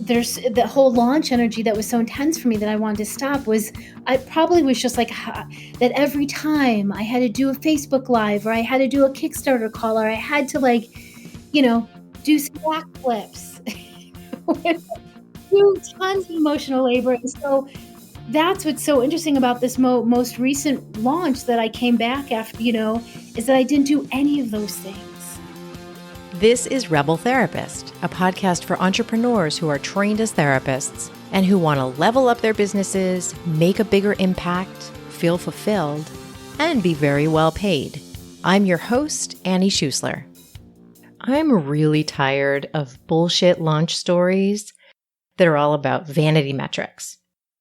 there's the whole launch energy that was so intense for me that I wanted to stop. I probably was just like that every time I had to do a Facebook Live, or I had to do a Kickstarter call, or I had to do some backflips, do tons of emotional labor. And so that's what's so interesting about this most recent launch that I came back after, is that I didn't do any of those things. This is Rebel Therapist, a podcast for entrepreneurs who are trained as therapists and who want to level up their businesses, make a bigger impact, feel fulfilled, and be very well paid. I'm your host, Annie Schusler. I'm really tired of bullshit launch stories that are all about vanity metrics.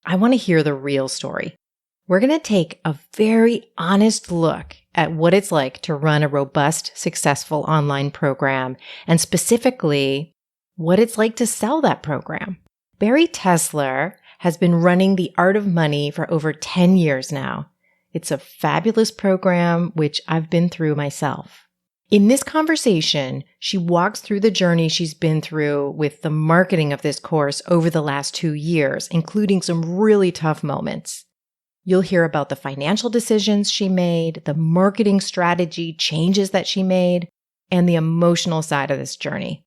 I want to hear the real story. We're going to take a very honest look at what it's like to run a robust, successful online program, and specifically, what it's like to sell that program. Bari Tessler has been running The Art of Money for over 10 years now. It's a fabulous program, which I've been through myself. In this conversation, she walks through the journey she's been through with the marketing of this course over the last 2 years, including some really tough moments. You'll hear about the financial decisions she made, the marketing strategy changes that she made, and the emotional side of this journey.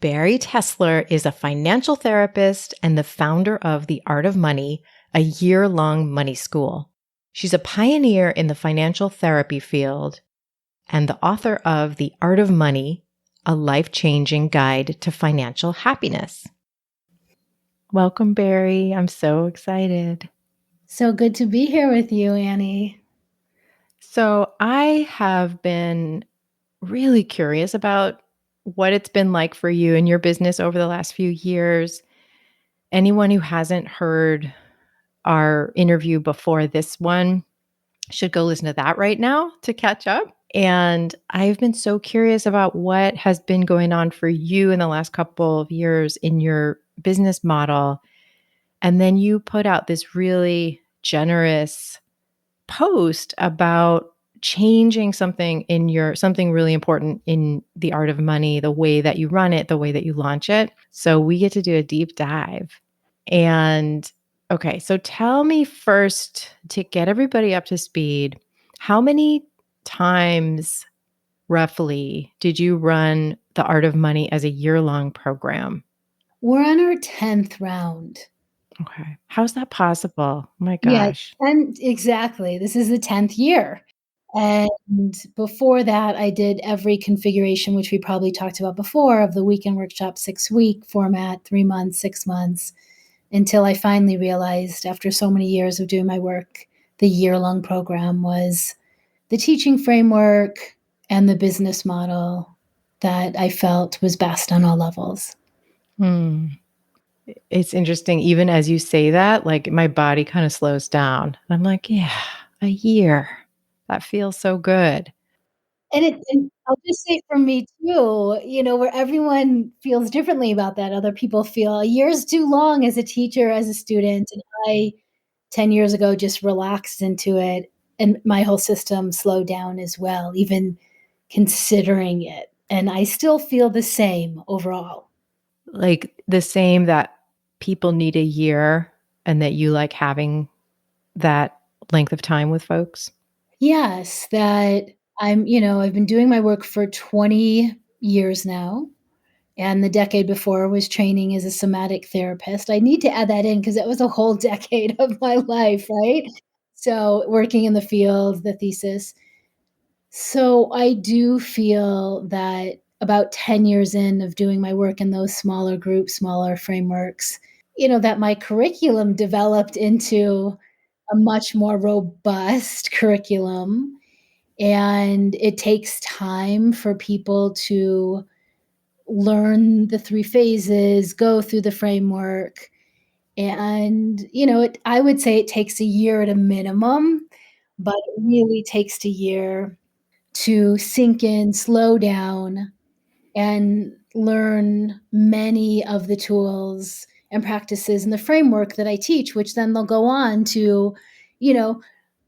Bari Tessler is a financial therapist and the founder of The Art of Money, a year-long money school. She's a pioneer in the financial therapy field and the author of The Art of Money, a life-changing guide to financial happiness. Welcome, Bari. I'm so excited. So good to be here with you, Annie. So I have been really curious about what it's been like for you and your business over the last few years. Anyone who hasn't heard our interview before this one should go listen to that right now to catch up. And I've been so curious about what has been going on for you in the last couple of years in your business model. And then you put out this really generous post about changing something something really important in The Art of Money, the way that you run it, the way that you launch it. So we get to do a deep dive. And okay, so tell me first, to get everybody up to speed, how many times roughly did you run The Art of Money as a year-long program? We're on our 10th round. Okay. How's that possible? Oh my Yeah, gosh. and exactly. This is the 10th year. And before that, I did every configuration, which we probably talked about before, of the weekend workshop 6-week format, 3 months, 6 months, until I finally realized after so many years of doing my work, the year-long program was the teaching framework and the business model that I felt was best on all levels. It's interesting. Even as you say that, like my body kind of slows down. I'm like, yeah, a year. That feels so good. And I'll just say for me too, where everyone feels differently about that. Other people feel a year is too long as a teacher, as a student, and I 10 years ago just relaxed into it, and my whole system slowed down as well, even considering it. And I still feel the same overall. Like the same that people need a year and that you like having that length of time with folks? Yes, that I've been doing my work for 20 years now. And the decade before was training as a somatic therapist. I need to add that in because it was a whole decade of my life, right? So working in the field, the thesis. So I do feel that about 10 years in of doing my work in those smaller groups, smaller frameworks, that my curriculum developed into a much more robust curriculum. And it takes time for people to learn the 3 phases, go through the framework. And, I would say it takes a year at a minimum, but it really takes a year to sink in, slow down, and learn many of the tools and practices in the framework that I teach, which then they'll go on to, you know,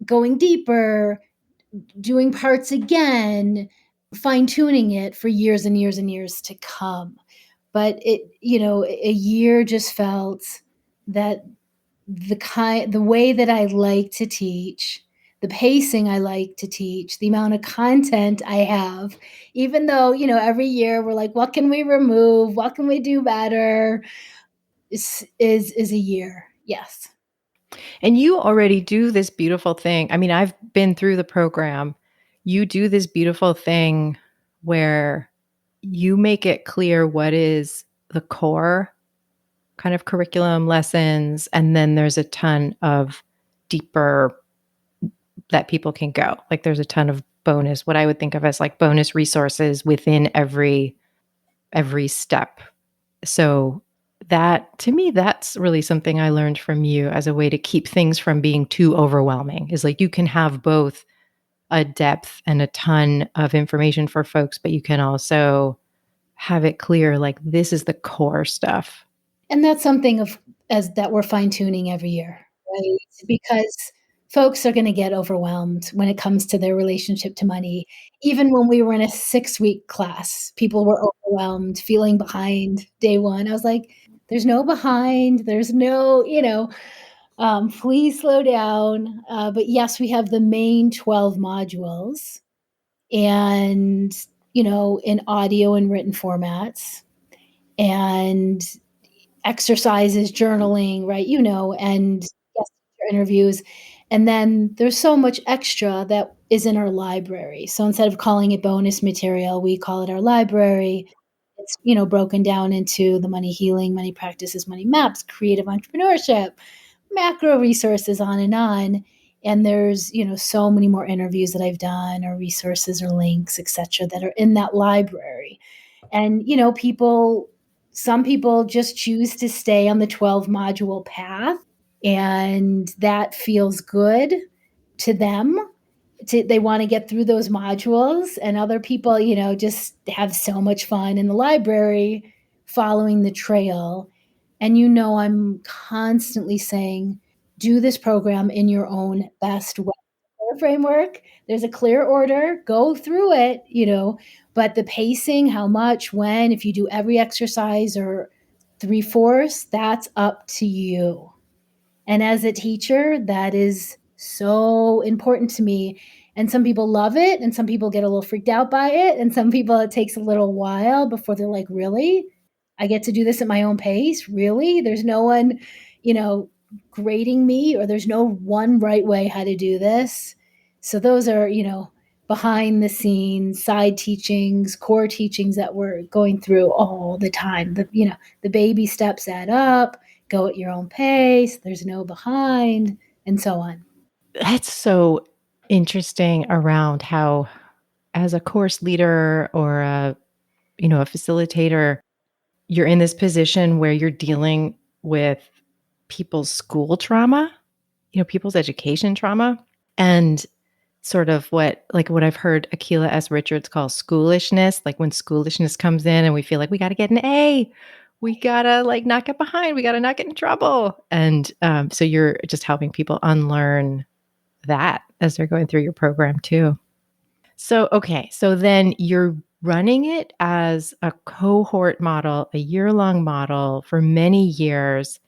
going deeper, doing parts again, fine tuning it for years and years and years to come. but a year just felt that the way that I like to teach, the pacing I like to teach, the amount of content I have, even though, every year we're like, what can we remove? What can we do better? Is a year. Yes. And you already do this beautiful thing. I mean, I've been through the program. You do this beautiful thing where you make it clear what is the core kind of curriculum lessons, and then there's a ton of deeper that people can go. Like there's a ton of bonus, what I would think of as like bonus resources within every step. So that to me, that's really something I learned from you as a way to keep things from being too overwhelming. Is like you can have both a depth and a ton of information for folks, but you can also have it clear like this is the core stuff. And that's something of as that we're fine tuning every year, right? Because folks are going to get overwhelmed when it comes to their relationship to money. Even when we were in a 6-week class, people were overwhelmed, feeling behind day one. I was like, there's no behind, there's no, please slow down. But yes, we have the main 12 modules and, in audio and written formats. And exercises, journaling, right? And guest interviews. And then there's so much extra that is in our library. So instead of calling it bonus material, we call it our library. It's, broken down into the money healing, money practices, money maps, creative entrepreneurship, macro resources, on and on. And there's, so many more interviews that I've done or resources or links, etc., that are in that library. And, some people just choose to stay on the 12 module path, and that feels good to them. They want to get through those modules, and other people, just have so much fun in the library following the trail. And, I'm constantly saying, do this program in your own best way. Framework, there's a clear order, go through it, but the pacing, how much, when, if you do every exercise or three-fourths, that's up to you. And as a teacher, that is so important to me. And some people love it, and some people get a little freaked out by it, and some people it takes a little while before they're like, really? I get to do this at my own pace? Really? There's no one, you know, grading me, or there's no one right way how to do this. So those are, behind the scenes, side teachings, core teachings that we're going through all the time. The baby steps add up, go at your own pace, there's no behind, and so on. That's so interesting around how as a course leader or a facilitator, you're in this position where you're dealing with people's school trauma, people's education trauma, and sort of what I've heard Akila S. Richards call schoolishness, like when schoolishness comes in and we feel like we got to get an A, we got to like not get behind, we got to not get in trouble. And so you're just helping people unlearn that as they're going through your program too. So, okay. So then you're running it as a cohort model, a year-long model for many years.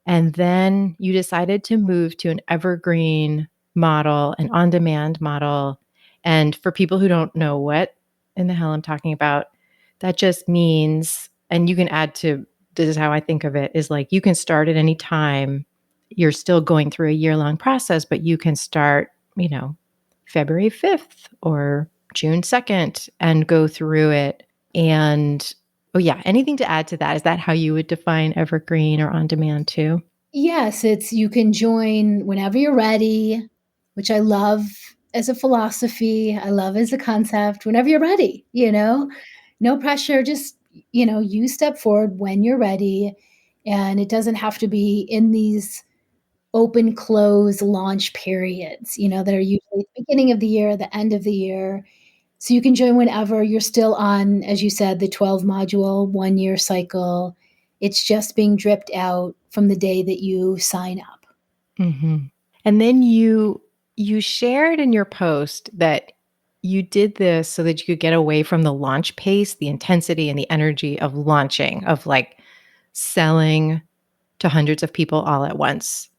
And then you decided to move to an evergreen model, an on-demand model. And for people who don't know what in the hell I'm talking about, that just means, and you can add to this is how I think of it, is like you can start at any time. You're still going through a year-long process, but you can start, February 5th or June 2nd and go through it. And oh, yeah, anything to add to that? Is that how you would define evergreen or on demand too? Yes, it's you can join whenever you're ready, which I love as a philosophy. I love as a concept. Whenever you're ready, no pressure. Just, you step forward when you're ready. And it doesn't have to be in these open, close, launch periods, that are usually the beginning of the year, the end of the year. So you can join whenever. You're still on, as you said, the 12 module 1 year cycle. It's just being dripped out from the day that you sign up. Mm-hmm. And then you shared in your post that you did this so that you could get away from the launch pace, the intensity, and the energy of launching, of like selling to hundreds of people all at once.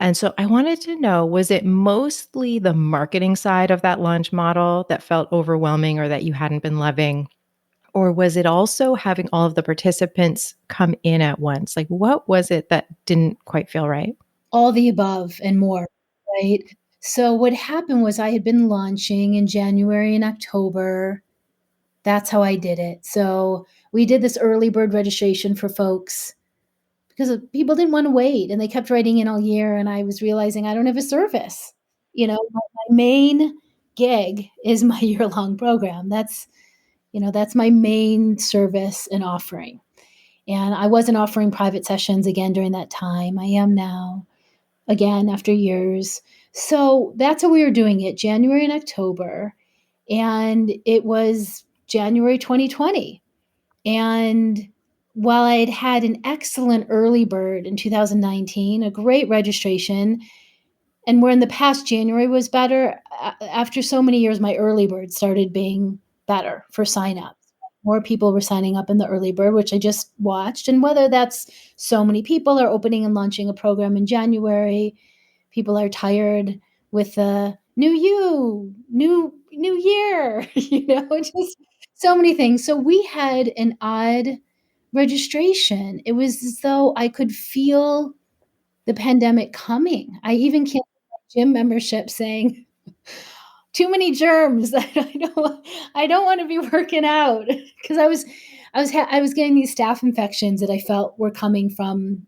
And so I wanted to know, was it mostly the marketing side of that launch model that felt overwhelming or that you hadn't been loving? Or was it also having all of the participants come in at once? Like, what was it that didn't quite feel right? All the above and more, right? So what happened was I had been launching in January and October. That's how I did it. So we did this early bird registration for folks because people didn't want to wait and they kept writing in all year. And I was realizing I don't have a service. My main gig is my year long program. That's my main service and offering. And I wasn't offering private sessions again during that time. I am now, again, after years. So that's how we were doing it, January and October. And it was January 2020. And while I had had an excellent early bird in 2019, a great registration, and where in the past January was better, after so many years, my early bird started being better for signups. More people were signing up in the early bird, which I just watched. And whether that's so many people are opening and launching a program in January, people are tired with the new year, just so many things. So we had an odd registration. It was as though I could feel the pandemic coming. I even canceled my gym membership saying, "Too many germs. I don't wanna be working out," 'cause I was getting these staph infections that I felt were coming from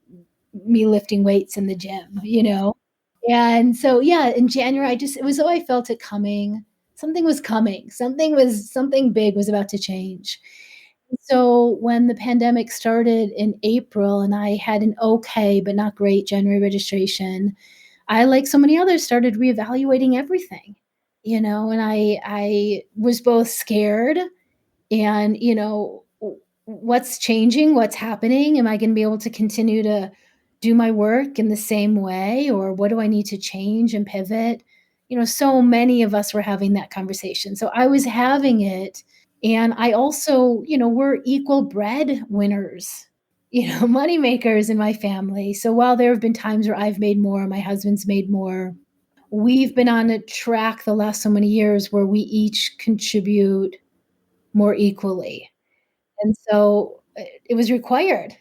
me lifting weights in the gym, you know? And so, yeah, in January, it was though I felt it coming. Something was coming. Something big was about to change. So when the pandemic started in April and I had an okay, but not great January registration, I, like so many others, started reevaluating everything, and I was both scared and, what's changing, what's happening? Am I going to be able to continue to do my work in the same way? Or what do I need to change and pivot? So many of us were having that conversation. So I was having it. And I also, we're equal breadwinners, money makers in my family. So while there have been times where I've made more, my husband's made more, we've been on a track the last so many years where we each contribute more equally. And so, it was required,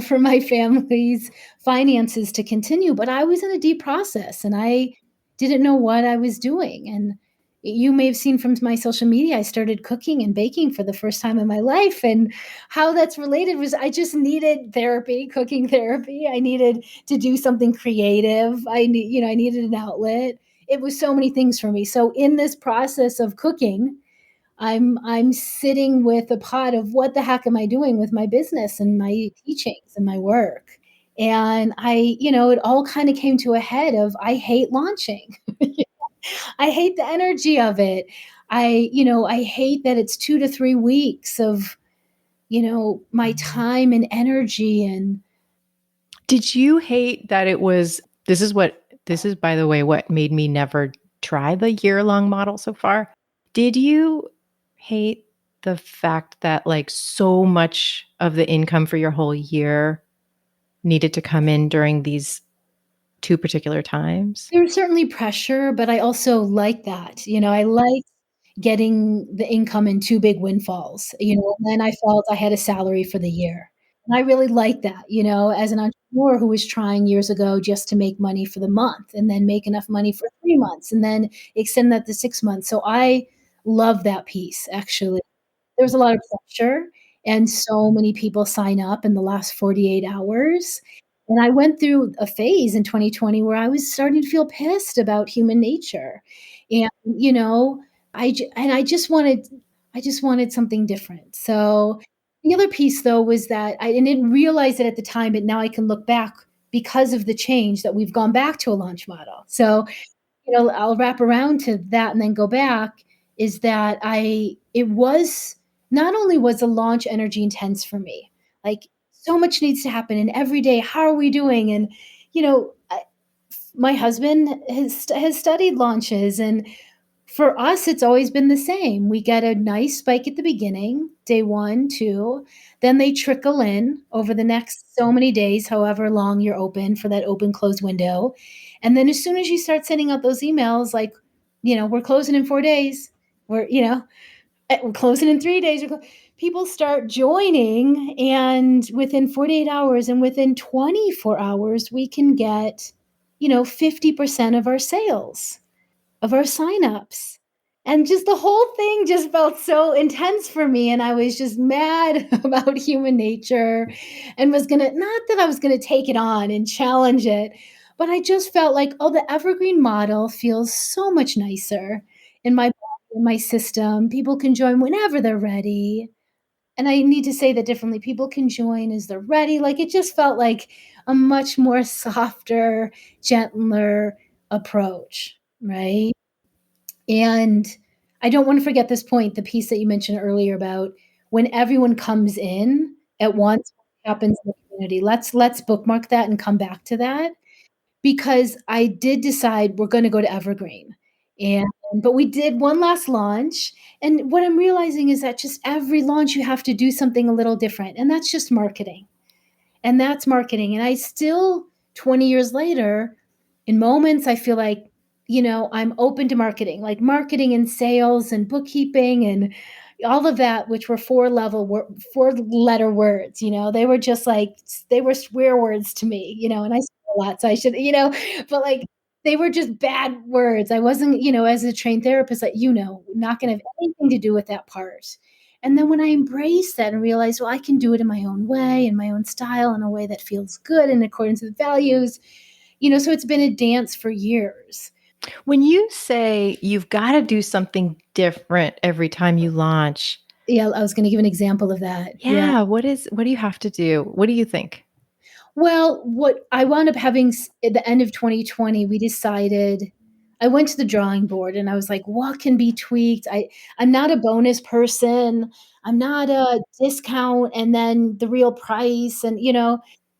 for my family's finances to continue, but I was in a deep process and I didn't know what I was doing, and you may have seen from my social media, I started cooking and baking for the first time in my life, and how that's related was I just needed therapy, cooking therapy. I needed to do something creative. I needed an outlet. It was so many things for me. So in this process of cooking, I'm sitting with a pot of what the heck am I doing with my business and my teachings and my work. And it all kind of came to a head of I hate launching. I hate the energy of it. I hate that it's 2 to 3 weeks of, my time and energy and Did you hate that it was this is, by the way, what made me never try the year-long model so far. Did you hate the fact that, like, so much of the income for your whole year needed to come in during these 2 particular times? there's certainly pressure, but I also like that. I like getting the income in 2 big windfalls, and then I felt I had a salary for the year. And I really like that, as an entrepreneur who was trying years ago just to make money for the month and then make enough money for 3 months and then extend that to 6 months. So I love that piece, actually. There was a lot of pressure, and so many people sign up in the last 48 hours, and I went through a phase in 2020 where I was starting to feel pissed about human nature, and, I just wanted something different. So, the other piece, though, was that I didn't realize it at the time, but now I can look back because of the change that we've gone back to a launch model. So, I'll wrap around to that and then go back, is that I it was not only was the launch energy intense for me, like, so much needs to happen, and every day, how are we doing? And, my husband has studied launches, and for us, it's always been the same. We get a nice spike at the beginning, day 1, 2, then they trickle in over the next so many days, however long you're open for that open close window. And then as soon as you start sending out those emails like, "We're closing in 4 days. We're closing in 3 days." People start joining, and within 48 hours and within 24 hours, we can get, 50% of our sales, of our signups. And just the whole thing just felt so intense for me, and I was just mad about human nature and was gonna, not that I was gonna take it on and challenge it, but I just felt like, "Oh, the evergreen model feels so much nicer in my body, in my system. People can join whenever they're ready." And I need to say that differently. People can join as they're ready. Like, it just felt like a much more softer, gentler approach, right? And I don't wanna forget this point, the piece that you mentioned earlier about when everyone comes in at once, what happens in the community. Let's bookmark that and come back to that, because I did decide we're gonna go to evergreen, and but we did one last launch, and what I'm realizing is that just every launch, you have to do something a little different, and that's just marketing. And that's marketing. And I still, 20 years later, in moments, I feel like, I'm open to marketing, like marketing and sales and bookkeeping and all of that, which were 4 letter words, they were just like, they were swear words to me, and I swear a lot. So I should, but like, they were just bad words. I wasn't, as a trained therapist, like, not going to have anything to do with that part. And then when I embraced that and realized, well, I can do it in my own way, in my own style, in a way that feels good in accordance with values, so it's been a dance for years. When you say you've got to do something different every time you launch, Yeah, I was going to give an example of that. Yeah. yeah, what do you have to do? What do you think? Well, what I wound up having at the end of 2020, we decided, I went to the drawing board and I was like, what can be tweaked? I'm not a bonus person. I'm not a discount and then the real price. And,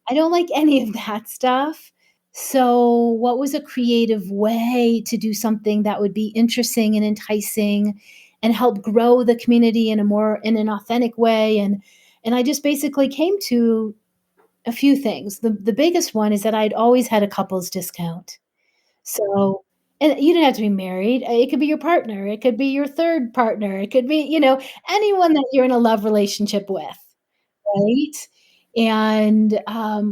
I don't like any of that stuff. So, what was a creative way to do something that would be interesting and enticing and help grow the community in an authentic way? And I just basically came to a few things. The biggest one is that I'd always had a couples discount. So, and you didn't have to be married. It could be your partner, it could be your 3rd partner, it could be, anyone that you're in a love relationship with, right? And,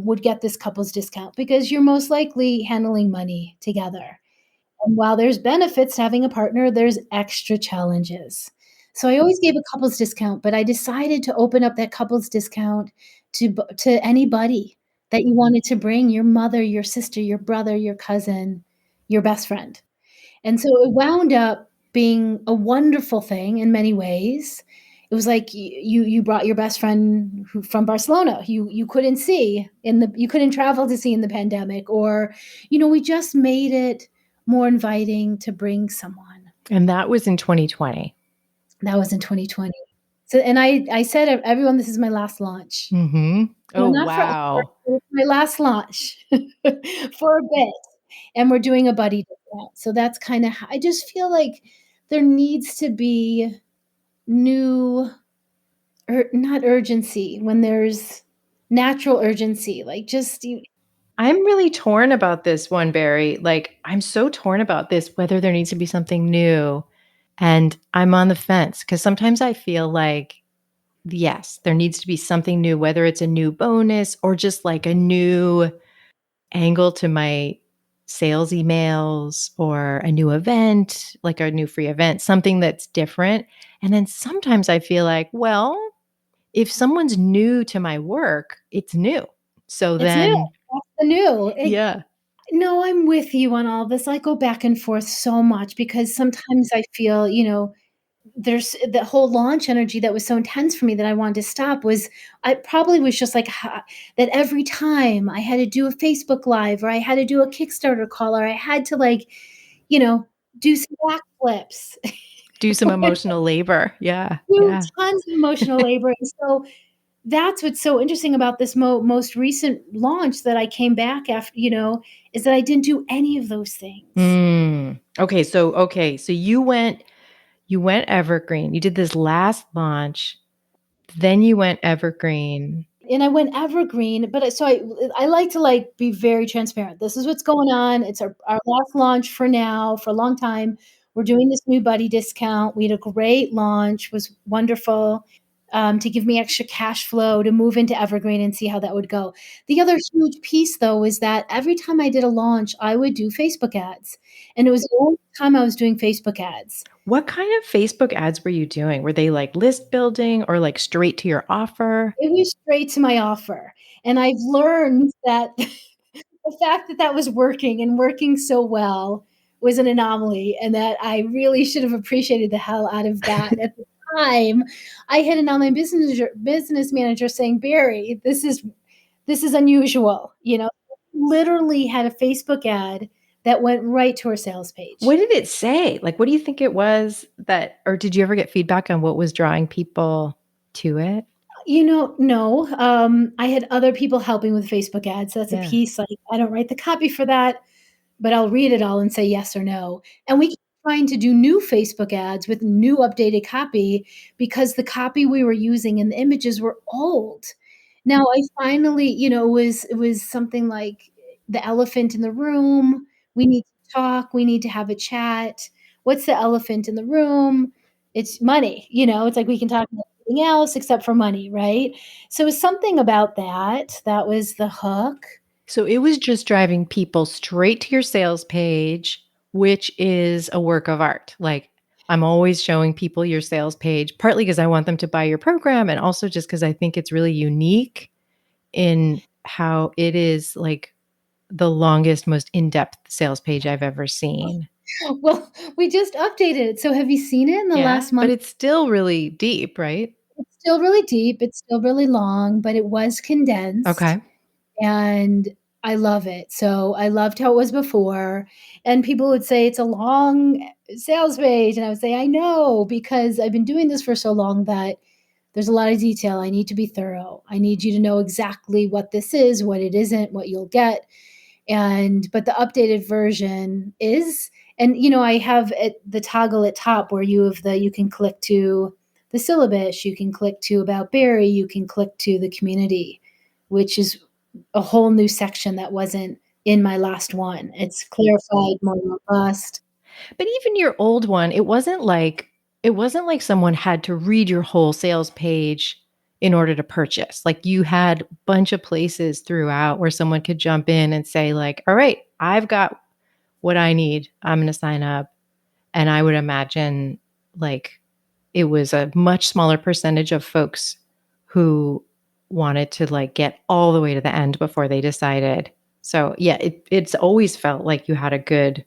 would get this couples discount because you're most likely handling money together. And while there's benefits to having a partner, there's extra challenges. So I always gave a couples discount, but I decided to open up that couples discount to anybody that you wanted to bring, your mother, your sister, your brother, your cousin, your best friend. And so it wound up being a wonderful thing in many ways. It was like you brought your best friend from Barcelona, you couldn't see you couldn't travel to see in the pandemic, or, we just made it more inviting to bring someone. And that was in 2020. That was in 2020. So, and I said, "Everyone, this is my last launch." Mhm. Oh, Not forever, wow. it's my last launch for a bit, and we're doing a buddy discount. So that's kinda ho I just feel like there needs to be new not urgency, when there's natural urgency, like, just you. I'm really torn about this one, Barry. Like, I'm so torn about this, whether there needs to be something new. And I'm on the fence because sometimes I feel like, yes, there needs to be something new, whether it's a new bonus or just like a new angle to my sales emails or a new event, like a new free event, something that's different. And then sometimes I feel like, well, if someone's new to my work, it's new. So It's new, then, that's the new. yeah. No, I'm with you on all this. I go back and forth so much because sometimes I feel, there's the whole launch energy that was so intense for me that I wanted to stop was I probably was just like that every time I had to do a Facebook Live or I had to do a Kickstarter call or I had to like, you know, do some backflips, Do some emotional labor. Yeah. do Yeah. tons of emotional labor. And so that's what's so interesting about this most recent launch that I came back after, is that I didn't do any of those things. Okay, so you went evergreen. You did this last launch, then you went evergreen. And I went evergreen, but I like to like be very transparent. This is what's going on. It's our last launch for now, for a long time. We're doing this new buddy discount. We had a great launch, was wonderful, to give me extra cash flow to move into evergreen and see how that would go. The other huge piece though is that every time I did a launch, I would do Facebook ads. And it was the only time I was doing Facebook ads. What kind of Facebook ads were you doing? Were they like list building or like straight to your offer? It was straight to my offer. And I've learned that the fact that that was working and working so well was an anomaly, and that I really should have appreciated the hell out of that. At the time, I had an online business manager saying, "Barry, this is unusual." Literally had a Facebook ad that went right to her sales page. What did it say? Like, what do you think it was that, or did you ever get feedback on what was drawing people to it? No, I had other people helping with Facebook ads. So that's a Yeah. piece, like, I don't write the copy for that, but I'll read it all and say yes or no. And we keep trying to do new Facebook ads with new updated copy because the copy we were using and the images were old. Now I finally, it was something like the elephant in the room. We need to talk. We need to have a chat. What's the elephant in the room? It's money. It's like we can talk about anything else except for money, right? So it's something about that. That was the hook. So it was just driving people straight to your sales page, which is a work of art. Like, I'm always showing people your sales page, partly because I want them to buy your program, and also just because I think it's really unique in how it is like the longest, most in depth sales page I've ever seen. Well, we just updated it. So have you seen it in the Yeah. last But month? it's still really deep, right? It's still really deep. It's still really long, but it was condensed, Okay. and I love it. So I loved how it was before. And people would say it's a long sales page. And I would say, I know, because I've been doing this for so long that there's a lot of detail. I need to be thorough. I need you to know exactly what this is, what it isn't, what you'll get. But the updated version is, and I have the toggle at top where you can click to the syllabus, you can click to about Barry, you can click to the community, which is a whole new section that wasn't in my last one. It's clarified, more robust. But even your old one, it wasn't like someone had to read your whole sales page in order to purchase. Like, you had a bunch of places throughout where someone could jump in and say like, "All right, I've got what I need. I'm going to sign up." And I would imagine like it was a much smaller percentage of folks who wanted to like get all the way to the end before they decided. So, yeah, it's always felt like you had a good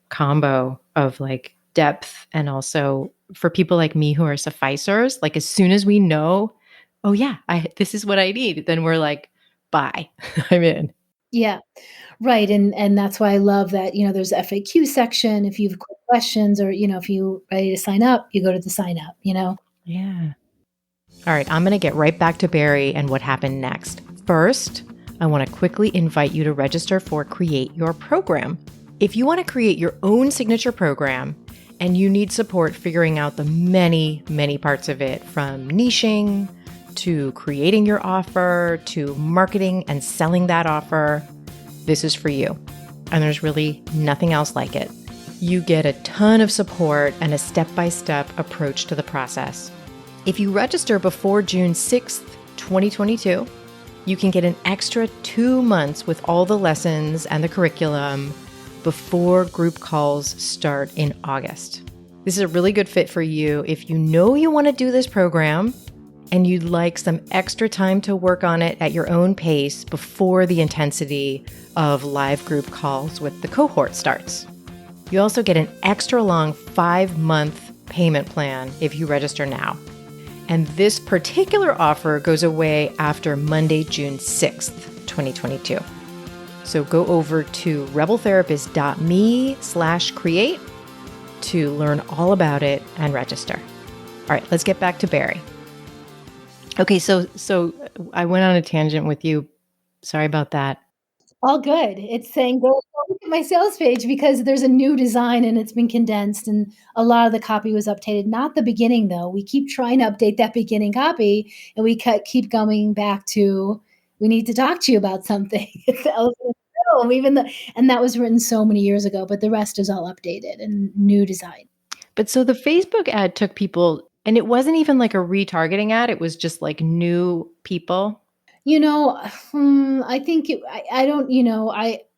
combo of like depth, and also for people like me who are sufficers, like as soon as we know, oh yeah, I this is what I need, then we're like, bye. I'm in. Yeah, right. And that's why I love that, there's a FAQ section. If you have quick questions, or, if you ready to sign up, you go to the sign up. Yeah. All right, I'm going to get right back to Barry and what happened next. First, I want to quickly invite you to register for Create Your Program. If you want to create your own signature program and you need support figuring out the many, many parts of it, from niching to creating your offer to marketing and selling that offer, this is for you. And there's really nothing else like it. You get a ton of support and a step-by-step approach to the process. If you register before June 6th, 2022, you can get an extra 2 months with all the lessons and the curriculum before group calls start in August. This is a really good fit for you if you know you want to do this program and you'd like some extra time to work on it at your own pace before the intensity of live group calls with the cohort starts. You also get an extra long 5-month payment plan if you register now. And this particular offer goes away after Monday, June 6th, 2022. So go over to rebeltherapist.me/create to learn all about it and register. All right, let's get back to Barry. Okay, so I went on a tangent with you. Sorry about that. All good. It's saying, "Go look at my sales page," because there's a new design and it's been condensed and a lot of the copy was updated. Not the beginning, though. We keep trying to update that beginning copy, and we keep going back to, "We need to talk to you about something." It's the elephant in the room, even the and that was written so many years ago, but the rest is all updated and new design. But so the Facebook ad took people, and it wasn't even like a retargeting ad, it was just like new people? You know, I think I don't,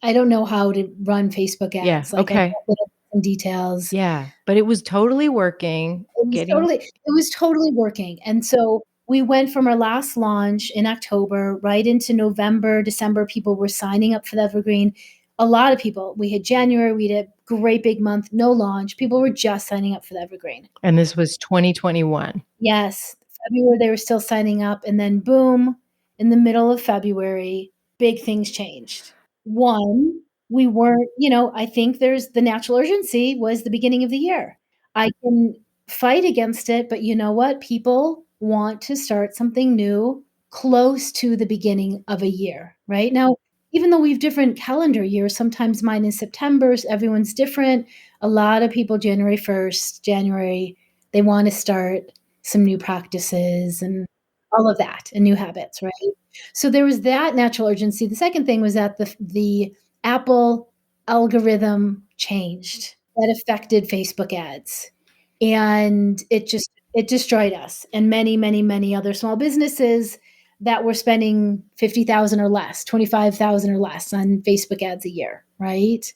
I don't know how to run Facebook Yeah, ads. Like, I okay. get little details. Yeah, but it was totally working, getting It was totally working, and so we went from our last launch in October right into November, December, people were signing up for the Evergreen. A lot of people. We had January, we had a great big month, no launch. People were just signing up for the Evergreen. and this was 2021. Yes, February, they were still signing up, and then boom, in the middle of February, big things changed. One, we weren't I think there's the natural urgency was the beginning of the year. I can fight against it, but you know what? People want to start something new close to the beginning of a year, right? Now, even though we have different calendar years, sometimes mine is September, everyone's different. A lot of people January 1st, January, they wanna start some new practices and all of that and new habits, right? So there was that natural urgency. The second thing was that the Apple algorithm changed that affected Facebook ads, and it destroyed us and many, many, many other small businesses that were spending 50,000 or less, 25,000 or less on Facebook ads a year, right?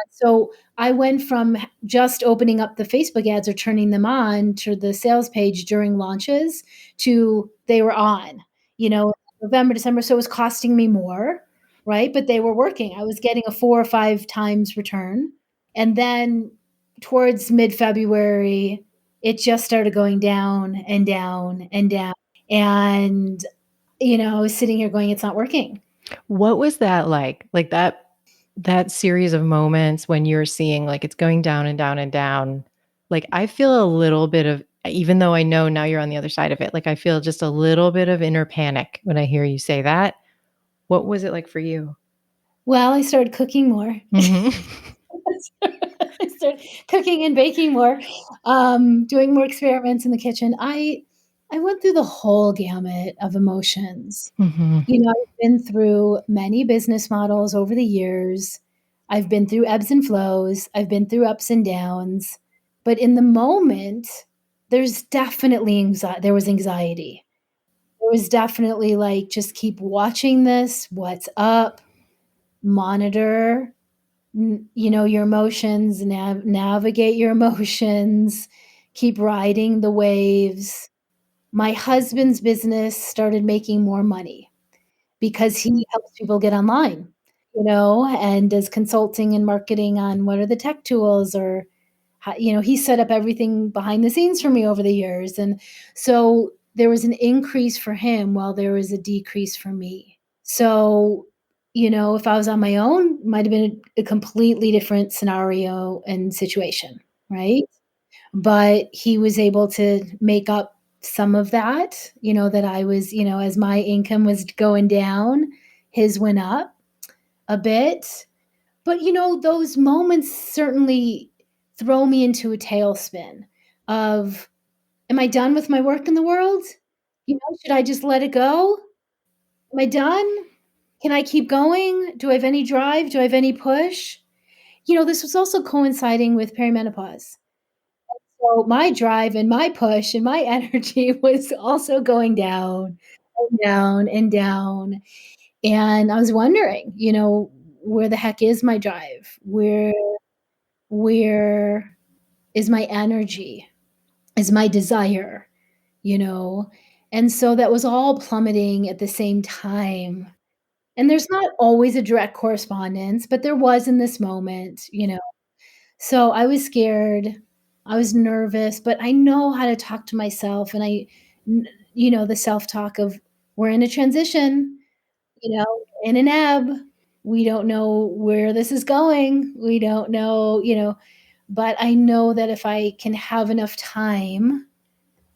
So I went from just opening up the Facebook ads or turning them on to the sales page during launches to they were on, November, December. So it was costing me more, right? But they were working. I was getting a 4 or 5 times return. And then towards mid February, it just started going down and down and down. And, I was sitting here going, it's not working. What was that like? Like that series of moments when you're seeing like it's going down and down and down. Like I feel a little bit of, even though I know now you're on the other side of it, like I feel just a little bit of inner panic when I hear you say that. What was it like for you? Well, I started cooking more. Mhm. I started cooking and baking more, doing more experiments in the kitchen. I went through the whole gamut of emotions. Mhm. I've been through many business models over the years. I've been through ebbs and flows. I've been through ups and downs. But in the moment, there's definitely there was anxiety. There was definitely like, just keep watching this. What's up? Monitor your emotions, navigate your emotions, keep riding the waves. My husband's business started making more money because he helps people get online, and does consulting and marketing on what are the tech tools or he set up everything behind the scenes for me over the years. And so there was an increase for him while there was a decrease for me. So, if I was on my own, it might have been a completely different scenario and situation, right? But he was able to make up some of that, that I was, as my income was going down, his went up a bit. But, those moments certainly throw me into a tailspin of, am I done with my work in the world? Should I just let it go? Am I done? Can I keep going? Do I have any drive? Do I have any push? This was also coinciding with perimenopause. So my drive and my push and my energy was also going down and down and down. And I was wondering, where the heck is my drive? Where is my energy? Is my desire, you know? And so that was all plummeting at the same time. And there's not always a direct correspondence, but there was in this moment. So I was scared, I was nervous, but I know how to talk to myself and the self-talk of we're in a transition, in an ebb. We don't know where this is going. We don't know, but I know that if I can have enough time,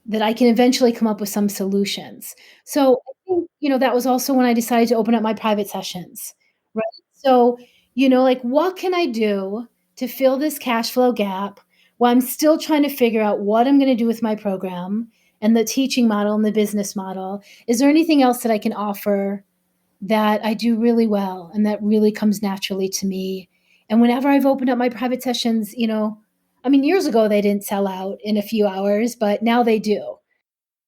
that I can eventually come up with some solutions. So I think, that was also when I decided to open up my private sessions, right? So, like, what can I do to fill this cash flow gap while I'm still trying to figure out what I'm going to do with my program and the teaching model and the business model? Is there anything else that I can offer that I do really well and that really comes naturally to me? And whenever I've opened up my private sessions, I mean, years ago they didn't sell out in a few hours, but now they do.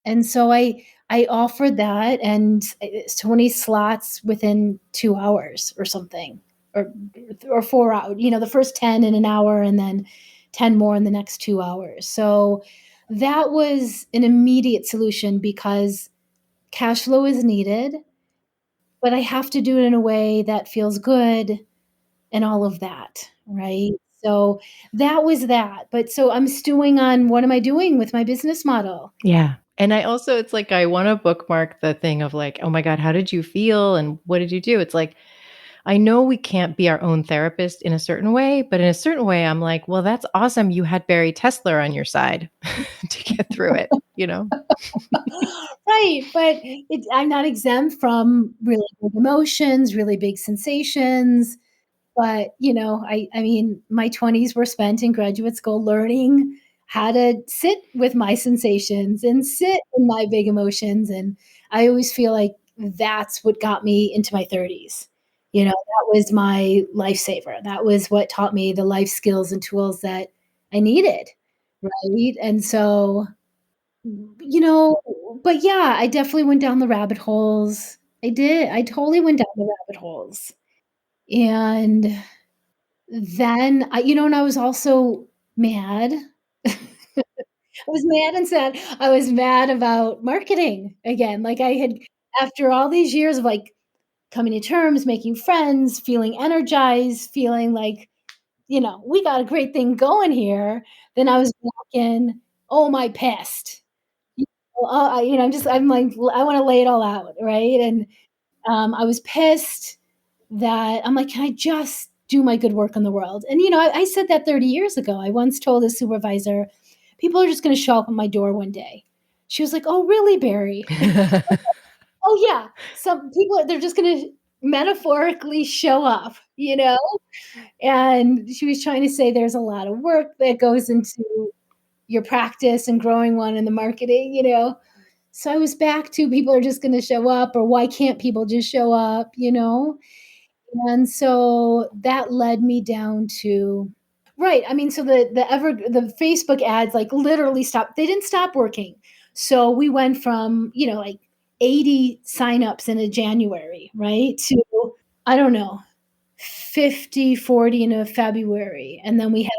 And so I offered that, and it's 20 slots within 2 hours or something, or 4 hours, the first 10 in an hour and then 10 more in the next 2 hours. So that was an immediate solution because cash flow is needed, but I have to do it in a way that feels good and all of that, right? So that was that. But so I'm stewing on what am I doing with my business model? Yeah. And I also it's like I wanna bookmark the thing of like, "Oh my god, how did you feel and what did you do?" It's like, I know we can't be our own therapist in a certain way, but in a certain way, I'm like, "Well, that's awesome you had Bari Tessler on your side to get through it," you know? Right, but I'm not exempt from really big emotions, really big sensations, but, I mean, my 20s were spent in graduate school learning how to sit with my sensations and sit in my big emotions, and I always feel like that's what got me into my 30s. That was my lifesaver. That was what taught me the life skills and tools that I needed, right? And so, you know but yeah, I definitely went down the rabbit holes. I did. I totally went down the rabbit holes. And then and I was also mad. I was mad and sad. I was mad about marketing again. Like, I had after all these years of, like, coming to terms, making friends, feeling energized, feeling like, we got a great thing going here. Then I was back in, "Oh, my pissed." I'm like, I wanna lay it all out, right? And, I was pissed that I'm like, "Can I just do my good work in the world?" And, I said that 30 years ago. I once told a supervisor, "People are just gonna show up at my door one day." She was like, "Oh, really, Barry?" "Oh, yeah. Some people, they're just gonna metaphorically show up, you know?" And she was trying to say there's a lot of work that goes into your practice and growing one in the marketing, you know? So I was back to people are just gonna show up, or why can't people just show up, you know? And so that led me down to right, I mean, so the Facebook ads, like, literally stopped. They didn't stop working. So we went from, like, 80 signups in a January, right, to, I don't know, 50, 40 in a February, and then we had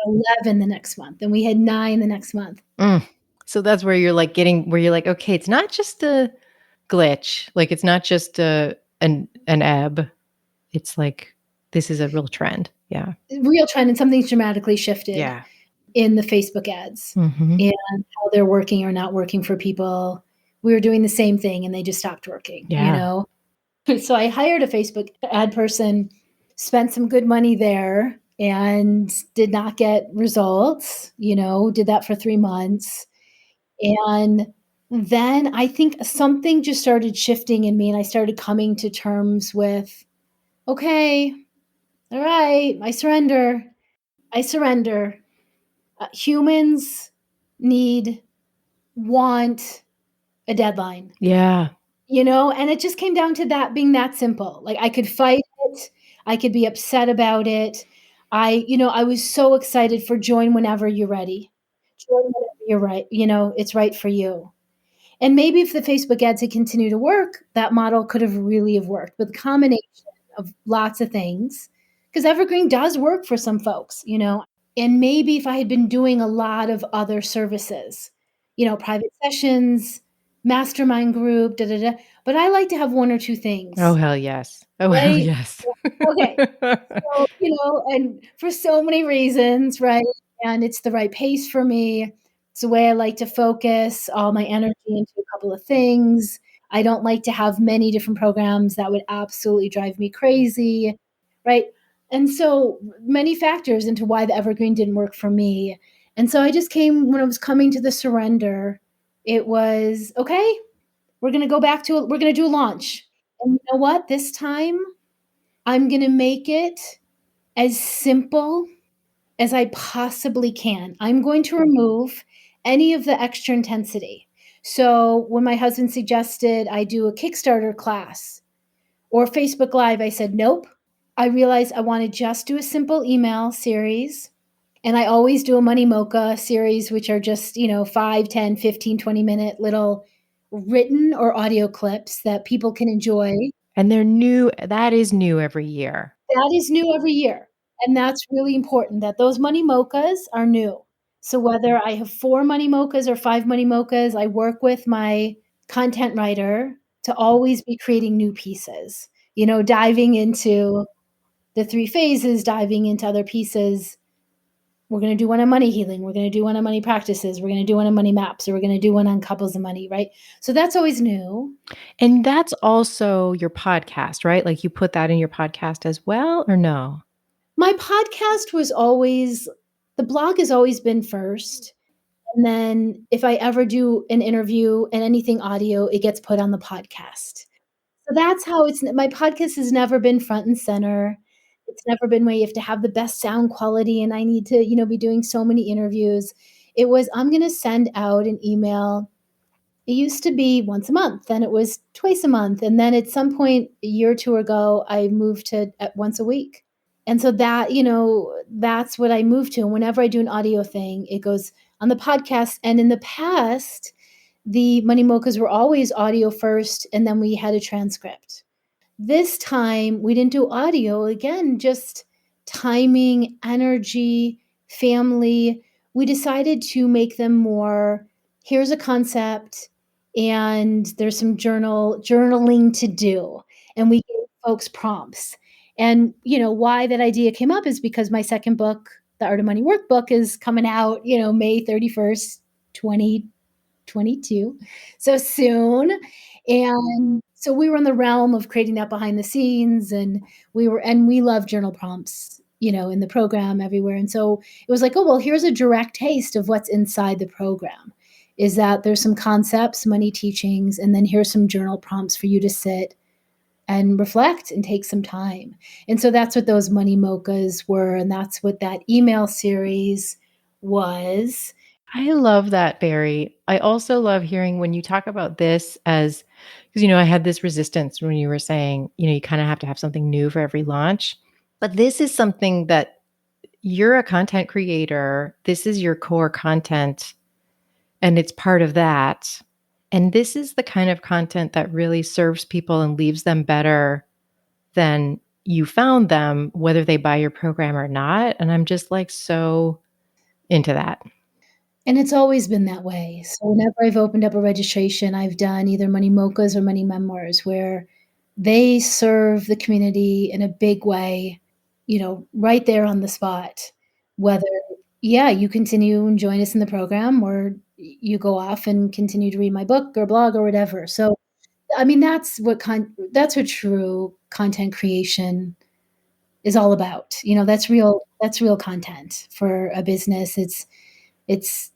11 the next month, and we had 9 the next month. Mm. So that's where you're, like, getting where you're like, "Okay, it's not just a glitch, like, it's not just an ebb, it's like, this is a real trend." Yeah. Real trend, and something's dramatically shifted Yeah. in the Facebook ads Mhm. and how they're working or not working for people. We were doing the same thing and they just stopped working, you Yeah. know? So I hired a Facebook ad person, spent some good money there, and did not get results, did that for 3 months. And then I think something just started shifting in me and I started coming to terms with, "Okay, all right, I surrender. I surrender." Humans need want a deadline, Yeah. and it just came down to that being that simple. Like, I could fight it, I could be upset about it. I was so excited for join whenever you're ready. Join whenever you're right, it's right for you. And maybe if the Facebook ads had continued to work, that model could have really have worked. But the combination of lots of things, because Evergreen does work for some folks, and maybe if I had been doing a lot of other services, private sessions, mastermind group, da da da. But I like to have 1 or 2 Oh, things, hell yes. Oh, hell right? yes. Okay. So, and for so many reasons, right? And it's the right pace for me. It's the way I like to focus all my energy into a couple of things. I don't like to have many different programs that would absolutely drive me crazy, right? And so many factors into why the evergreen didn't work for me. And so I just came when I was coming to the surrender. It was, "Okay, we're gonna do a launch. And you know what? This time, I'm gonna make it as simple as I possibly can. I'm going to remove any of the extra intensity." So, when my husband suggested I do a Kickstarter class or Facebook Live, I said, "Nope." I realized I wanna just do a simple email series, and I always do a Money Mocha series, which are just, 5, 10, 15, 20-minute little written or audio clips that people can enjoy. And they're new that is new every year. That is new every year, and that's really important that those Money Mochas are new. So whether I have 4 Money Mochas or 5 Money Mochas, I work with my content writer to always be creating new pieces, diving into the 3 phases, diving into other pieces. We're gonna do one on money healing, we're gonna do one on money practices, we're gonna do one on money maps, or we're gonna do one on couples and money, right? So that's always new. And that's also your podcast, right? Like, you put that in your podcast as well, or no? My podcast was always the blog has always been first, and then if I ever do an interview and anything audio, it gets put on the podcast. So that's how my podcast has never been front and center. It's never been where you have to have the best sound quality and I need to, be doing so many interviews. It was, I'm gonna send out an email. It used to be once a month, then it was twice a month, and then at some point a year or 2 ago, I moved to at once a week. And so that's what I moved to, and whenever I do an audio thing, it goes on the podcast, and in the past, the Money Mochas were always audio first, and then we had a transcript. This time, we didn't do audio, again, just timing, energy, family. We decided to make them more, "Here's a concept, and there's some journaling to do," and we gave folks prompts. And, why that idea came up is because my second book, The Art of Money Workbook, is coming out, May 31st, 2022, so soon, and so we were in the realm of creating that behind the scenes, and we love journal prompts, in the program everywhere, and so it was like, "Oh, well, here's a direct taste of what's inside the program, is that there's some concepts, money teachings, and then here's some journal prompts for you to sit and reflect and take some time." And so that's what those Money Mochas were, and that's what that email series was. I love that, Barry. I also love hearing when you talk about this as because, I had this resistance when you were saying, you kinda have to have something new for every launch. But this is something that you're a content creator. This is your core content, and it's part of that. And this is the kind of content that really serves people and leaves them better than you found them, whether they buy your program or not. And I'm just like so into that. And it's always been that way. So whenever I've opened up a registration, I've done either Money Mochas or Money Memoirs where they serve the community in a big way, right there on the spot. Whether, yeah, you continue and join us in the program or you go off and continue to read my book or blog or whatever. So, I mean, that's what true content creation is all about. That's real content for a business. It's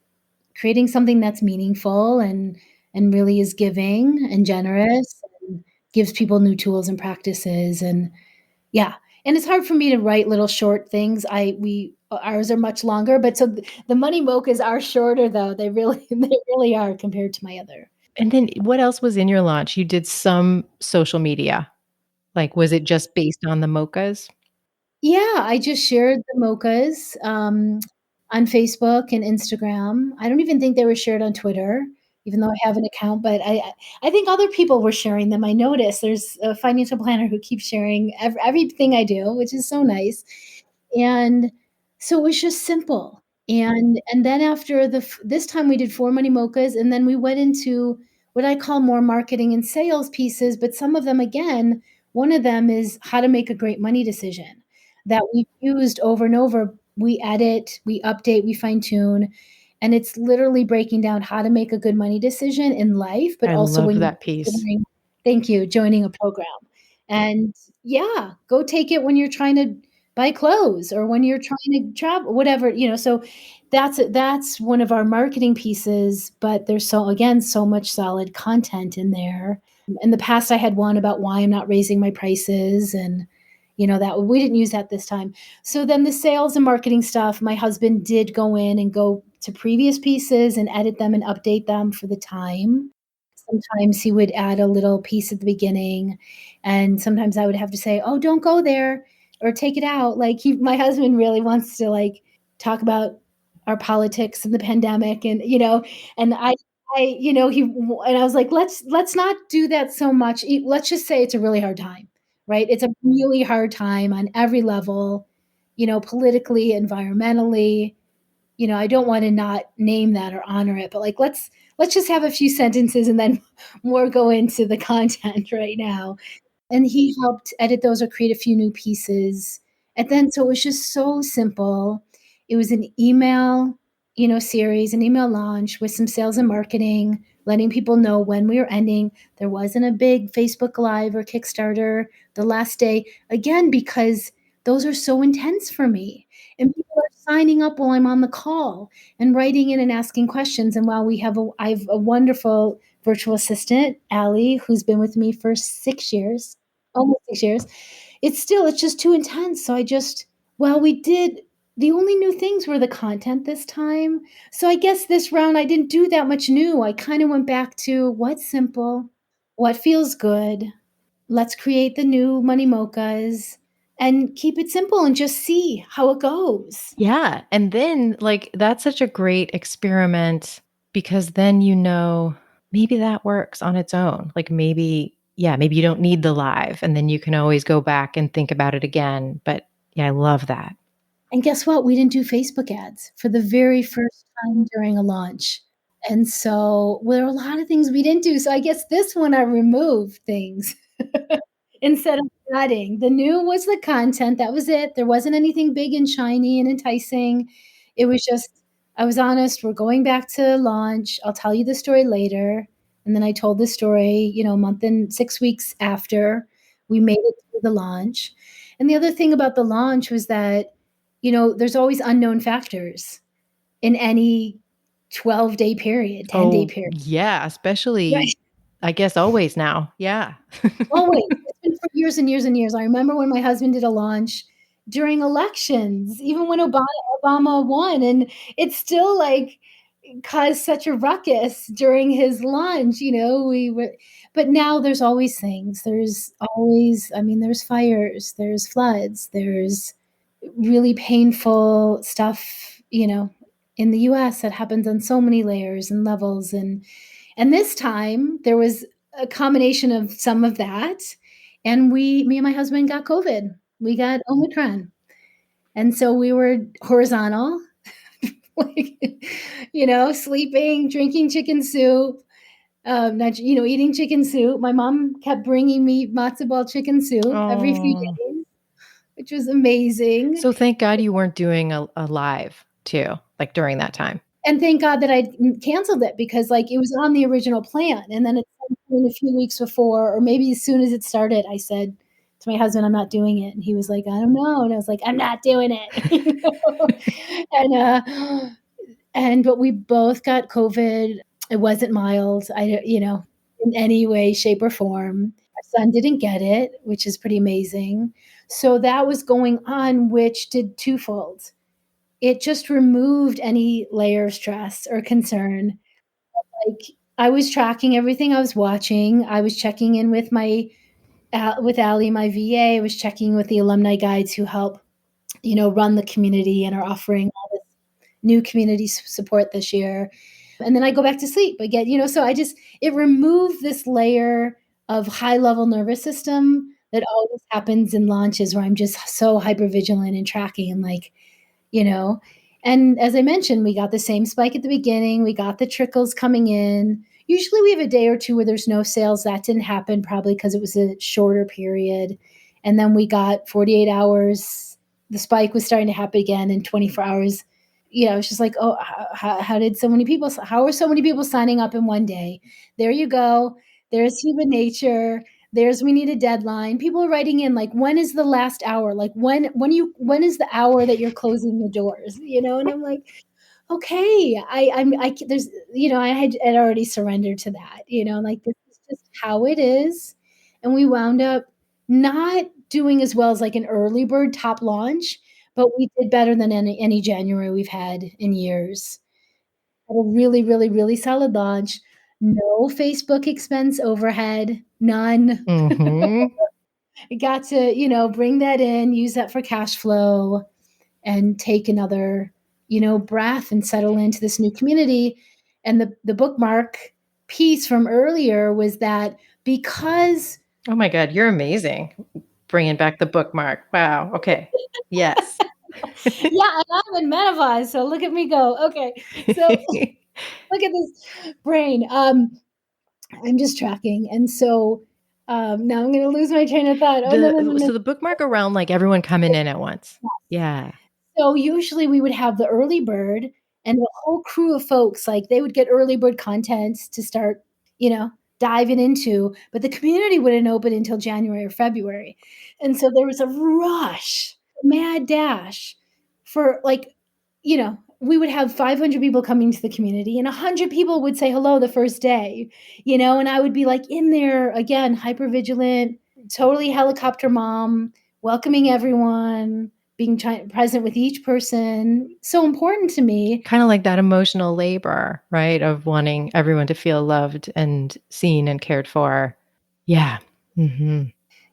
creating something that's meaningful and really is giving and generous and gives people new tools and practices and yeah. And it's hard for me to write little short things. I we Ours are much longer, but so the Money Mochas are shorter though. They really they really are compared to my other. And then what else was in your launch? You did some social media. Like, was it just based on the mochas? Yeah, I just shared the mochas, on Facebook and Instagram. I don't even think they were shared on Twitter, even though I have an account, but I think other people were sharing them. I noticed there's a financial planner who keeps sharing everything I do, which is so nice. And so it was just simple. And then after this time we did 4 Money Mochas, and then we went into what I call more marketing and sales pieces, but some of them again, one of them is how to make a great money decision that we've used over and over. We edit, we update, we fine-tune, and it's literally breaking down how to make a good money decision in life, but I also love when you're that piece. considering, thank you, joining a program. And yeah, go take it when you're trying to buy clothes or when you're trying to travel, whatever, so that's one of our marketing pieces, but there's so much solid content in there. In the past, I had one about why I'm not raising my prices, and that we didn't use that this time. So then the sales and marketing stuff, my husband did go in and go to previous pieces and edit them and update them for the time. Sometimes he would add a little piece at the beginning, and sometimes I would have to say, "Oh, don't go there," or "Take it out." Like, my husband really wants to, like, talk about our politics and the pandemic, and, and he and I was like, "Let's not do that so much. Let's just say it's a really hard time, right? It's a really hard time on every level, politically, environmentally." I don't wanna not name that or honor it, but, like, let's just have a few sentences and then more go into the content right now. And he helped edit those or create a few new pieces. And then so it was just so simple. It was an email, series, an email launch with some sales and marketing, letting people know when we were ending. There wasn't a big Facebook Live or Kickstarter the last day, again, because those are so intense for me. And people are signing up while I'm on the call and writing in and asking questions. And while I have a wonderful virtual assistant, Allie, who's been with me for 6 years, almost 6 years. It's just too intense, so I just well, we did the only new things were the content this time, so I guess this round I didn't do that much new. I kinda went back to what's simple, what feels good, let's create the new money mochas and keep it simple and just see how it goes. Yeah, and then, like, that's such a great experiment because then maybe that works on its own. Like, maybe yeah, maybe you don't need the live, and then you can always go back and think about it again, but yeah, I love that. And guess what? We didn't do Facebook ads for the very first time during a launch. And so, there are a lot of things we didn't do, so I guess this one I removed things instead of adding. The new was the content, that was it. There wasn't anything big and shiny and enticing. It was just I was honest, we're going back to launch, I'll tell you the story later, and then I told the story, a month and 6 weeks after we made it through the launch. And the other thing about the launch was that, there's always unknown factors in any 12-day period, 10-day Oh, period. yeah, Right. especially, I guess, always now. Yeah. Always. It's been for years and years and years. I remember when my husband did a launch during elections, even when Obama won, and it still, like, caused such a ruckus during his launch, we were but now there's always things. There's always I mean, there's fires, there's floods, there's really painful stuff, in the US that happens on so many layers and levels, and this time there was a combination of some of that, and me and my husband got COVID. We got Omicron, and so we were horizontal, like, sleeping, drinking chicken soup, not eating chicken soup. My mom kept bringing me matzo ball chicken soup every few Oh. days, which was amazing. So thank God you weren't doing a live too, like, during that time. And thank God that I canceled it because, like, it was on the original plan, and then at some point a few weeks before, or maybe as soon as it started, I said to my husband, "I'm not doing it," and he was like, "I don't know," and I was like, "I'm not doing it," And, but we both got COVID. It wasn't mild, in any way, shape, or form. Our son didn't get it, which is pretty amazing. So that was going on, which did twofold. It just removed any layer of stress or concern. Like, I was tracking everything I was watching. I was checking in with with Allie, my VA. I was checking with the alumni guides who help, run the community and are offering all this new community support this year. And then I go back to sleep again, so it removed this layer of high level nervous system that always happens in launches where I'm just so hyper vigilant and tracking and, like, you know? And as I mentioned, we got the same spike at the beginning, we got the trickles coming in. Usually, we have a day or 2 where there's no sales. That didn't happen probably because it was a shorter period. And then we got 48 hours, the spike was starting to happen again in 24 hours. It's just like, "Oh, how are so many people signing up in one day?" There you go. There's human nature. we need a deadline. People are writing in like, when is the last hour? Like when is the hour that you're closing the doors? And I'm like, okay, there's, I had already surrendered to that, like this is just how it is. And we wound up not doing as well as like an early bird top launch, but we did better than any January we've had in years. Had a really, really, really solid launch. No Facebook expense overhead, none. Mm-hmm. I got to, bring that in, use that for cash flow, and take another, breath and settle into this new community. And the bookmark piece from earlier was that because Oh my God, you're amazing. Bringing back the bookmark. Wow. Okay. Yes. yeah, and I'm in menopause, so look at me go. Okay. So look at this brain. I'm just tracking. And so now I'm gonna lose my train of thought. Oh no, no, no, no. So the bookmark around like everyone coming in at once. Yeah. So usually we would have the early bird and the whole crew of folks, like they would get early bird content to start, you know, diving into, but the community wouldn't open until January or February. And so there was a rush, mad dash for like, we would have 500 people coming to the community and 100 people would say hello the first day, and I would be like in there again, hyper vigilant, totally helicopter mom, welcoming everyone, being present with each person, so important to me. Kind of like that emotional labor, right? Of wanting everyone to feel loved and seen and cared for. Yeah. Hmm.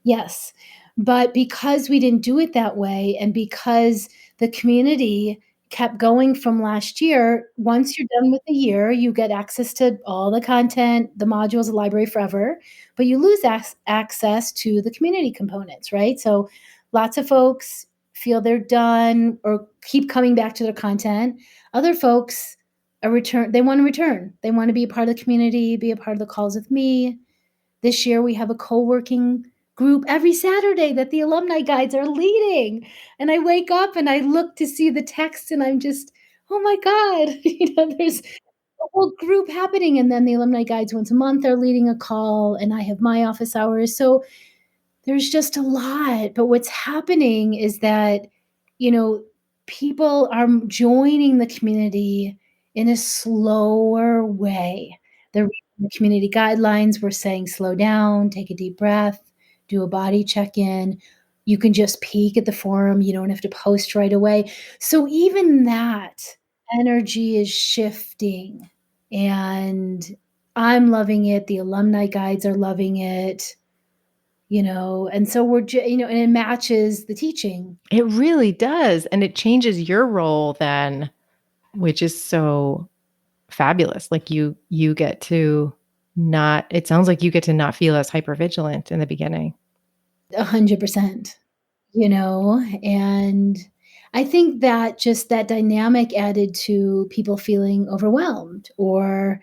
Yes. But because we didn't do it that way, and because the community kept going from last year, once you're done with the year, you get access to all the content, the modules, the library forever, but you lose access to the community components, right? So lots of folks feel they're done or keep coming back to their content. Other folks they want to return. They want to be a part of the community, be a part of the calls with me. This year we have a co-working group every Saturday that the alumni guides are leading. And I wake up and I look to see the text and I'm just, oh my God, there's a whole group happening. And then the alumni guides once a month are leading a call and I have my office hours. So there's just a lot, but what's happening is that, you know, people are joining the community in a slower way. They're reading the community guidelines. We're saying slow down, take a deep breath, do a body check-in. You can just peek at the forum. You don't have to post right away. So even that energy is shifting, and I'm loving it. The alumni guides are loving it, and so and it matches the teaching. It really does. And it changes your role then, which is so fabulous. Like you get to not, it sounds like you get to not feel as hypervigilant in the beginning. 100%, and I think that just that dynamic added to people feeling overwhelmed or,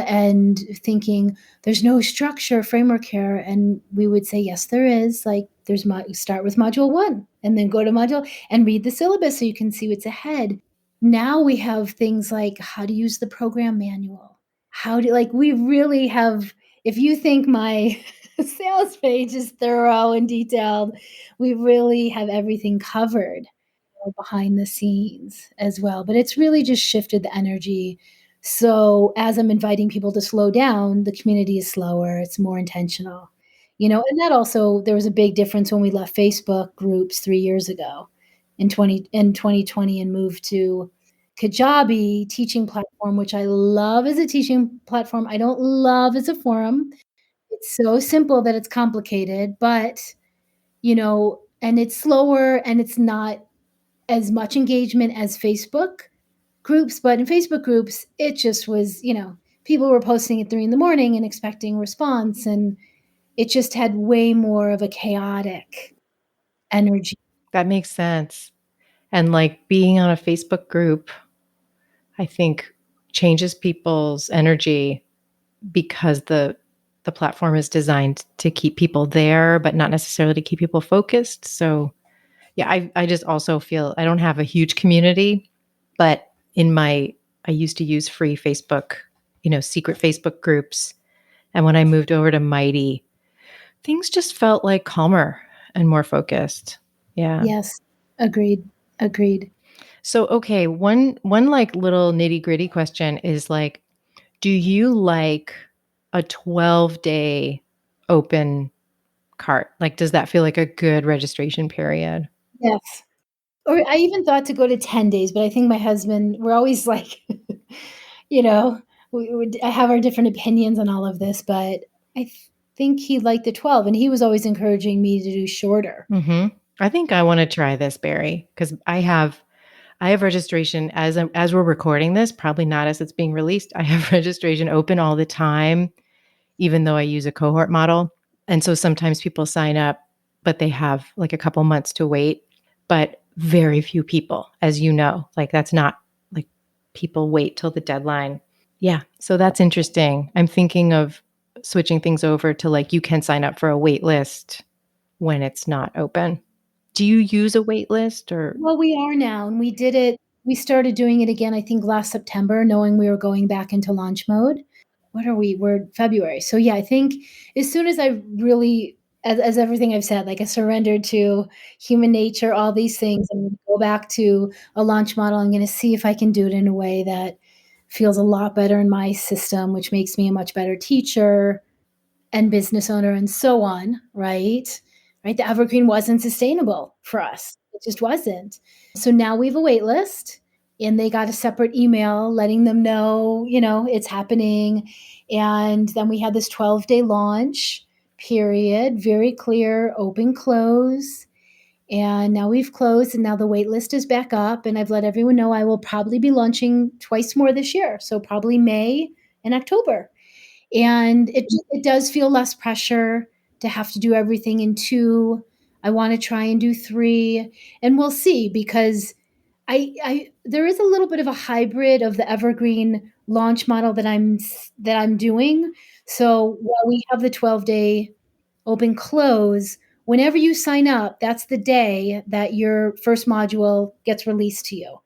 and thinking there's no structure, framework here. And we would say, yes, there is. Like start with module 1 and then go to module and read the syllabus so you can see what's ahead. Now we have things like how to use the program manual. We really have, if you think my sales page is thorough and detailed, we really have everything covered behind the scenes as well. But it's really just shifted the energy. So as I'm inviting people to slow down, the community is slower. It's more intentional, and that also, there was a big difference when we left Facebook groups 3 years ago in 2020 and moved to Kajabi teaching platform, which I love as a teaching platform. I don't love as a forum. It's so simple that it's complicated, but, and it's slower and it's not as much engagement as Facebook groups, but in Facebook groups, it just was, people were posting at 3 in the morning and expecting response, and it just had way more of a chaotic energy. That makes sense. And like being on a Facebook group, I think changes people's energy because the platform is designed to keep people there, but not necessarily to keep people focused. So yeah, I just also feel I don't have a huge community, but I used to use free Facebook, secret Facebook groups. And when I moved over to Mighty, Things just felt like calmer and more focused. Yeah. Yes. Agreed. Agreed. So, okay, one like little nitty-gritty question is like, do you like a 12-day open cart? Like, does that feel like a good registration period? Yes. Or I even thought to go to 10 days, but I think my husband, we're always like, you know, we would I have our different opinions on all of this, but think he liked the 12, and he was always encouraging me to do shorter. Mhm. I think I wanna try this, Barry, because I have registration as we're recording this, probably not as it's being released. I have registration open all the time, even though I use a cohort model. And so sometimes people sign up, but they have like a couple months to wait, but very few people, as you know, like that's not like people wait till the deadline. Yeah. So that's interesting. I'm thinking of switching things over to like you can sign up for a wait list when it's not open. Do you use a wait list or? Well, we are now, and we started doing it again, I think, last September, knowing we were going back into launch mode. What are we? We're February. So, yeah, I think as soon as I really as everything I've said, like, I surrendered to human nature, all these things, I'm gonna go back to a launch model. I'm gonna see if I can do it in a way that feels a lot better in my system, which makes me a much better teacher and business owner and so on, right? Right? The evergreen wasn't sustainable for us. It just wasn't. So now we have a wait list and they got a separate email letting them know, it's happening. And then we had this 12-day launch period, very clear, open, close. And now we've closed and now the wait list is back up. And I've let everyone know I will probably be launching twice more this year. So probably May and October. And it does feel less pressure to have to do everything in 2. I wanna try and do 3, and we'll see because I there is a little bit of a hybrid of the evergreen launch model that I'm doing. So while we have the 12-day open close, whenever you sign up, that's the day that your first module gets released to you,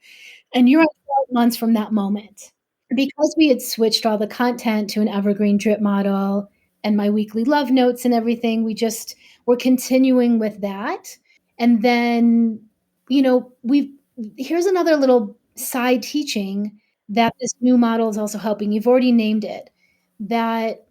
and you're on 12 months from that moment. Because we had switched all the content to an evergreen drip model and my weekly love notes and everything, we just were continuing with that. And then, we've here's another little side teaching that this new model is also helping. You've already named it, that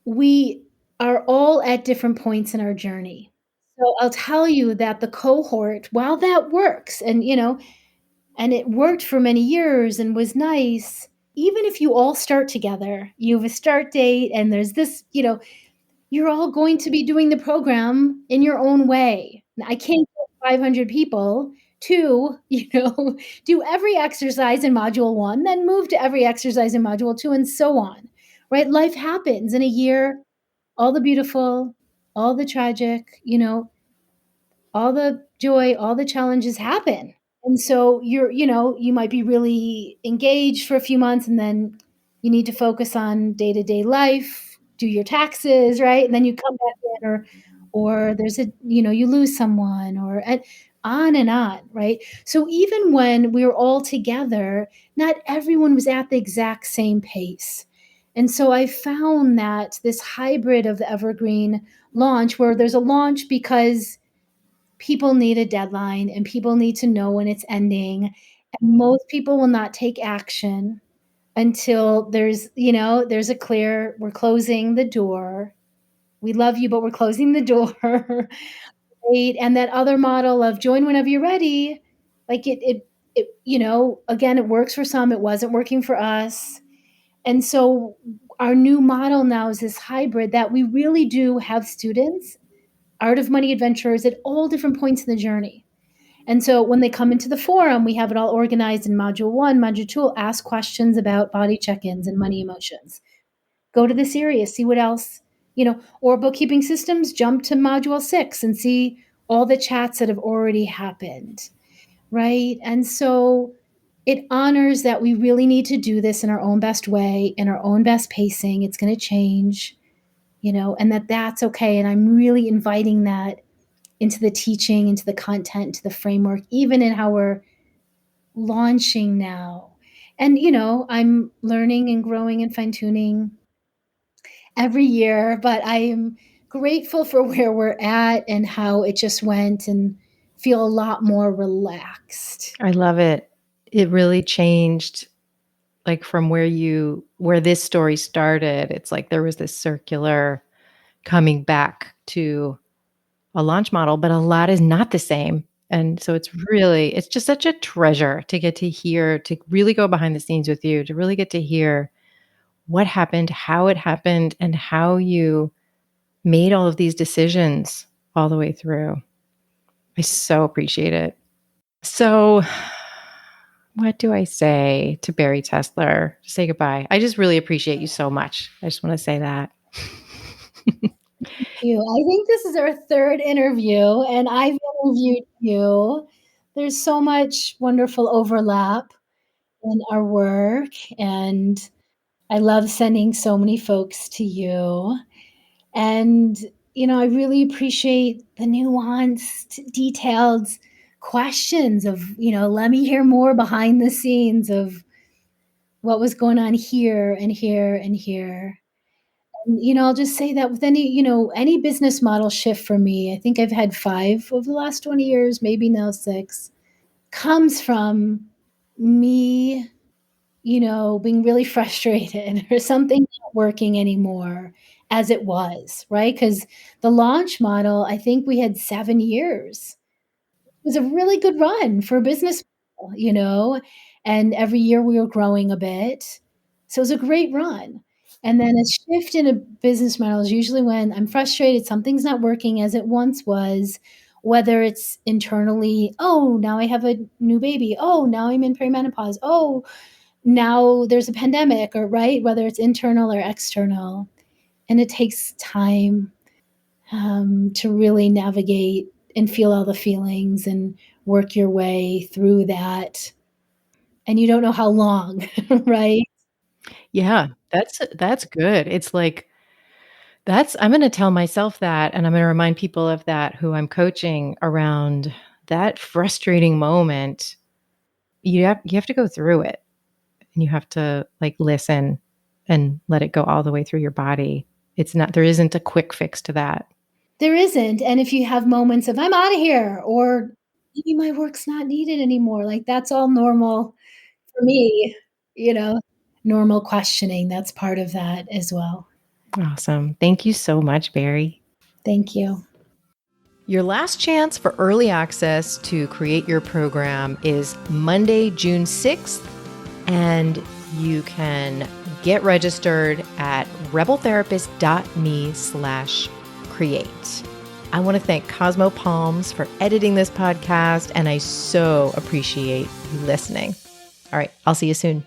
we are all at different points in our journey. So I'll tell you that the cohort, while that works and it worked for many years and was nice. Even if you all start together, you have a start date and there's this, you're all going to be doing the program in your own way. I can't get 500 people to, do every exercise in module 1, then move to every exercise in module 2 and so on. Right? Life happens in a year, all the beautiful, all the tragic, all the joy, all the challenges happen. And so you might be really engaged for a few months and then you need to focus on day-to-day life, do your taxes, right? And then you come back in or there's you lose someone or and on, right? So even when we were all together, not everyone was at the exact same pace. And so I found that this hybrid of the evergreen launch where there's a launch because people need a deadline and people need to know when it's ending. And most people will not take action until there's a clear, we're closing the door. We love you, but we're closing the door. Right? And that other model of join whenever you're ready, like again, it works for some, it wasn't working for us. And so our new model now is this hybrid that we really do have students, Art of Money adventurers at all different points in the journey. And so when they come into the forum, we have it all organized in module 1, module 2, ask questions about body check-ins and money emotions. Go to this area, see what else, or bookkeeping systems, jump to module 6 and see all the chats that have already happened, right? And so it honors that we really need to do this in our own best way, in our own best pacing. It's going to change, and that's okay. And I'm really inviting that into the teaching, into the content, into the framework, even in how we're launching now. And, I'm learning and growing and fine tuning every year, but I'm grateful for where we're at and how it just went, and feel a lot more relaxed. I love it. It really changed, like, from where this story started. It's like there was this circular coming back to a launch model, but a lot is not the same. And so it's just such a treasure to get to hear, to really go behind the scenes with you, to really get to hear what happened, how it happened, and how you made all of these decisions all the way through. I so appreciate it. So, what do I say to Bari Tessler to say goodbye? I just really appreciate you so much. I just want to say that. You. I think this is our third interview, and I've interviewed you. There's so much wonderful overlap in our work, and I love sending so many folks to you. And, I really appreciate the nuanced, detailed questions of, let me hear more behind the scenes of what was going on here and here and here. And, I'll just say that with any business model shift for me, I think I've had 5 over the last 20 years, maybe now 6, comes from me, being really frustrated or something not working anymore as it was, right? Because the launch model, I think we had 7 years. It was a really good run for a business model, and every year we were growing a bit. So it was a great run. And then a shift in a business model is usually when I'm frustrated, something's not working as it once was, whether it's internally, "Oh, now I have a new baby. Oh, now I'm in perimenopause. Oh, now there's a pandemic," or right, whether it's internal or external. And it takes time to really navigate and feel all the feelings and work your way through that. And you don't know how long, right? Yeah, that's good. It's like that's I'm gonna tell myself that, and I'm gonna remind people of that who I'm coaching around that frustrating moment. You have to go through it, and you have to, like, listen and let it go all the way through your body. There isn't a quick fix to that. There isn't. And if you have moments of, I'm out of here, or maybe my work's not needed anymore, like that's all normal for me, you know, normal questioning. That's part of that as well. Awesome. Thank you so much, Barry. Thank you. Your last chance for early access to create your program is Monday, June 6th, and you can get registered at rebeltherapist.me/create. I want to thank Cosmo Palms for editing this podcast, and I so appreciate you listening. All right, I'll see you soon.